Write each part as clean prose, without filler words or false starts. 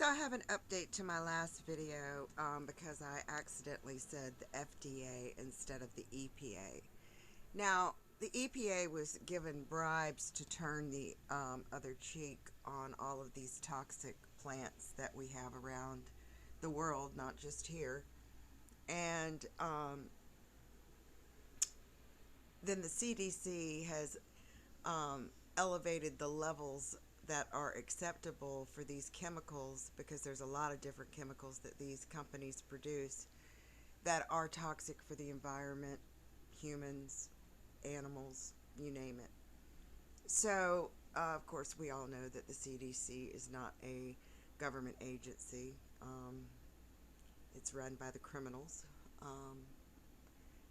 So I have an update to my last video because I accidentally said the FDA instead of the EPA. Now, the EPA was given bribes to turn the other cheek on all of these toxic plants that we have around the world, not just here. And then the CDC has elevated the levels that are acceptable for these chemicals because there's a lot of different chemicals that these companies produce that are toxic for the environment, humans, animals, you name it. So, of course, we all know that the CDC is not a government agency. It's run by the criminals.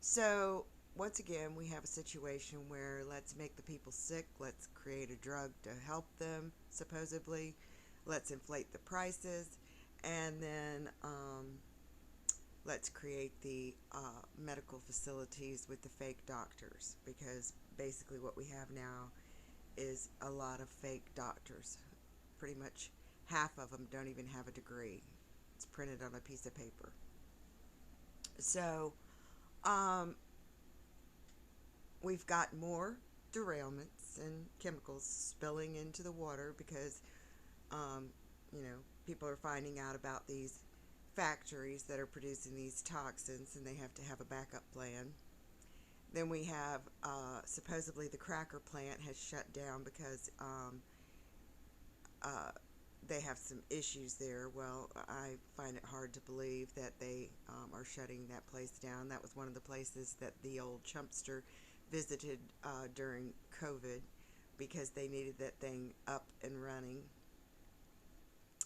So, once again, we have a situation where let's make the people sick, let's create a drug to help them, supposedly, let's inflate the prices, and then let's create the medical facilities with the fake doctors, because basically what we have now is a lot of fake doctors. Pretty much half of them don't even have a degree. It's printed on a piece of paper. So, um, we've got more derailments and chemicals spilling into the water because, um, people are finding out about these factories that are producing these toxins and they have to have a backup plan. Then we have supposedly the cracker plant has shut down because uh, they have some issues there. Well, I find it hard to believe that they are shutting that place down. That was one of the places that the old Chumpster visited during COVID because they needed that thing up and running.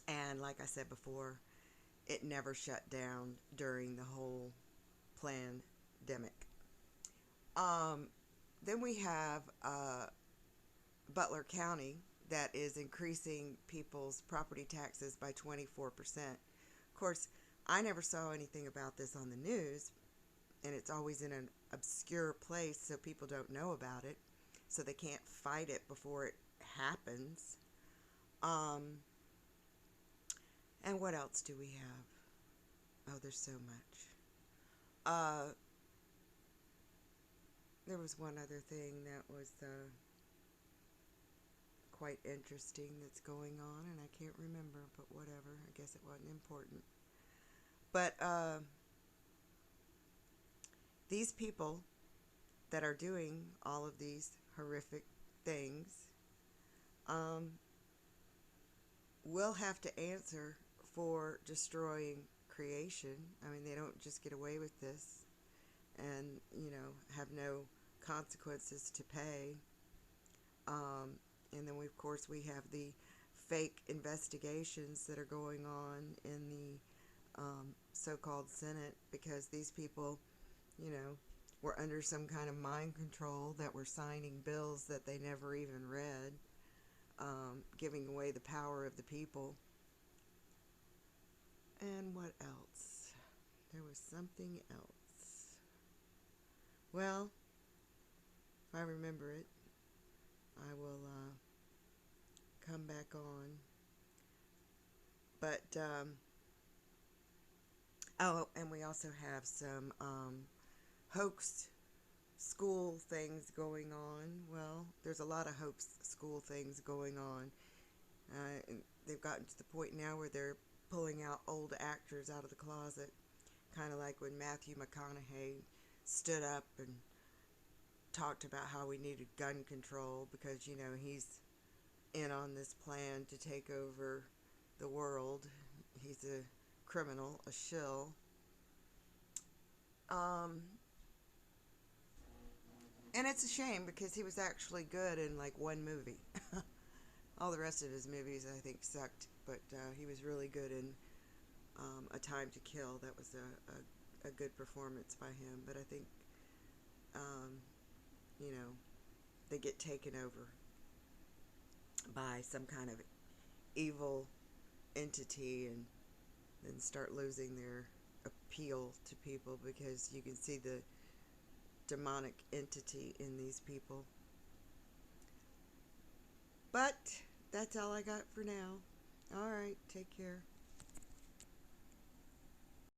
And like I said before, it never shut down during the whole pandemic. Um, then we have Butler County that is increasing people's property taxes by 24%. Of course, I never saw anything about this on the news, and it's always in an obscure place so people don't know about it, so they can't fight it before it happens. Um, and what else do we have? Oh, there's so much. Uh, there was one other thing that was quite interesting that's going on, and I can't remember, but whatever. I guess it wasn't important. But these people that are doing all of these horrific things um, will have to answer for destroying creation. I mean, they don't just get away with this and, have no consequences to pay. And then, of course, we have the fake investigations that are going on in the so-called Senate because these people, you know, were under some kind of mind control that were signing bills that they never even read, giving away the power of the people. And what else? There was something else. Well, if I remember it, I will come back on. But, oh, and we also have some hoax school things going on. Well, there's a lot of hoax school things going on. And they've gotten to the point now where they're pulling out old actors out of the closet. Kind of like when Matthew McConaughey stood up and talked about how we needed gun control because, he's in on this plan to take over the world. He's a criminal, a shill. Um, and it's a shame because he was actually good in like one movie. All the rest of his movies I think sucked, but he was really good in A Time to Kill. That was a good performance by him, but I think, um, you know, they get taken over by some kind of evil entity and then start losing their appeal to people because you can see the demonic entity in these people. But that's all I got for now. All right, take care.